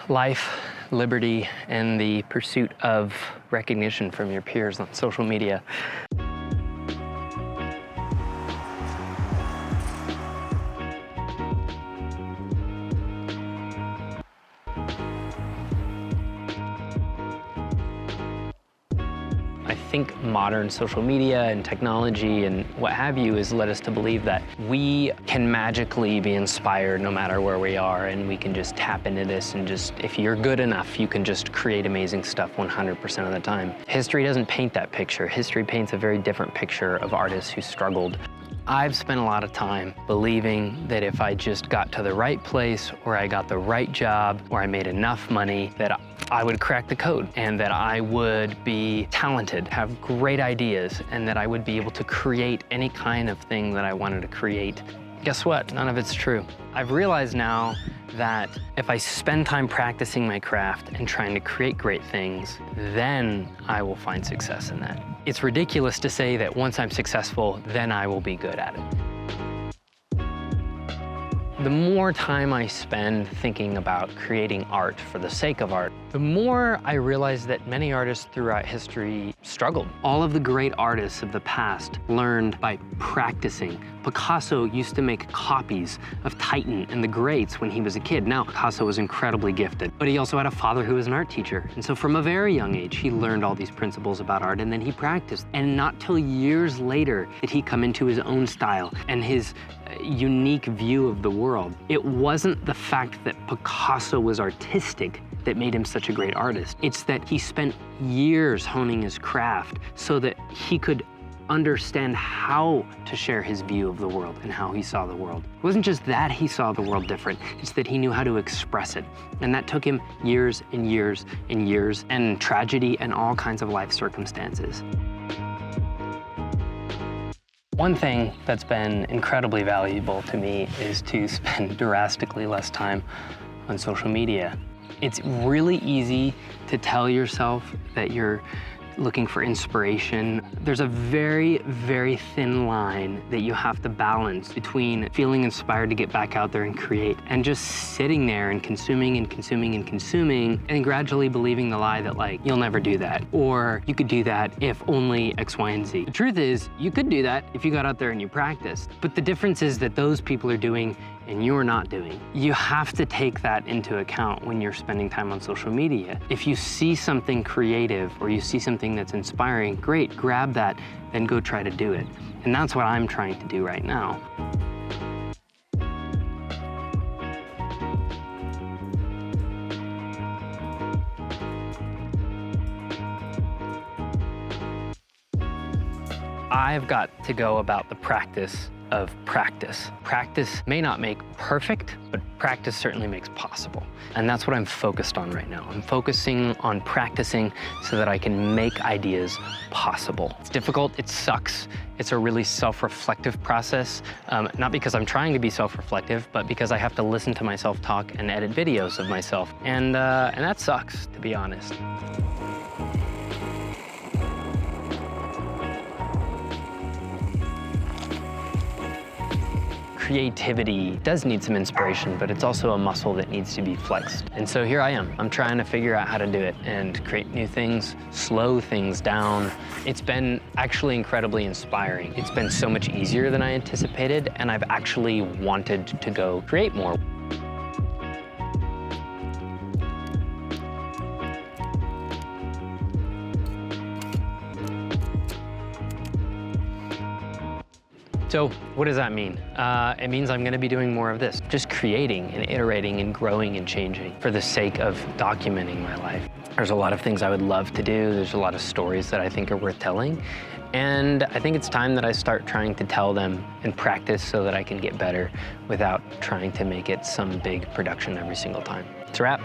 life, liberty, and the pursuit of recognition from your peers on social media. I think modern social media and technology and what have you has led us to believe that we can magically be inspired no matter where we are, and we can just tap into this and just, if you're good enough, you can just create amazing stuff 100% of the time. History doesn't paint that picture. History paints a very different picture of artists who struggled. I've spent a lot of time believing that if I just got to the right place, or I got the right job, or I made enough money, that I would crack the code, and that I would be talented, have great ideas, and that I would be able to create any kind of thing that I wanted to create. Guess what? None of it's true. I've realized now that if I spend time practicing my craft and trying to create great things, then I will find success in that. It's ridiculous to say that once I'm successful, then I will be good at it. The more time I spend thinking about creating art for the sake of art, the more I realize that many artists throughout history struggled. All of the great artists of the past learned by practicing. Picasso used to make copies of Titan and the Greats when he was a kid. Now, Picasso was incredibly gifted, but he also had a father who was an art teacher. And so from a very young age, he learned all these principles about art, and then he practiced. And not till years later did he come into his own style and his unique view of the world. It wasn't the fact that Picasso was artistic that made him such a great artist. It's that he spent years honing his craft so that he could understand how to share his view of the world and how he saw the world. It wasn't just that he saw the world different, it's that he knew how to express it. And that took him years and years and years, and tragedy and all kinds of life circumstances. One thing that's been incredibly valuable to me is to spend drastically less time on social media. It's really easy to tell yourself that you're looking for inspiration. There's a very, very thin line that you have to balance between feeling inspired to get back out there and create, and just sitting there and consuming and consuming and consuming, and gradually believing the lie that, like, you'll never do that, or you could do that if only X, Y, and Z. The truth is, you could do that if you got out there and you practiced, but the difference is that those people are doing and you're not doing. You have to take that into account when you're spending time on social media. If you see something creative or you see something that's inspiring, great, grab that, then go try to do it. And that's what I'm trying to do right now. I've got to go about the practice of practice. Practice may not make perfect, but practice certainly makes possible. And that's what I'm focused on right now. I'm focusing on practicing so that I can make ideas possible. It's difficult, it sucks. It's a really self-reflective process, not because I'm trying to be self-reflective, but because I have to listen to myself talk and edit videos of myself. And that sucks, to be honest. Creativity does need some inspiration, but it's also a muscle that needs to be flexed. And so here I am. I'm trying to figure out how to do it and create new things, slow things down. It's been actually incredibly inspiring. It's been so much easier than I anticipated, and I've actually wanted to go create more. So what does that mean? It means I'm gonna be doing more of this, just creating and iterating and growing and changing for the sake of documenting my life. There's a lot of things I would love to do. There's a lot of stories that I think are worth telling. And I think it's time that I start trying to tell them and practice so that I can get better without trying to make it some big production every single time. It's a wrap.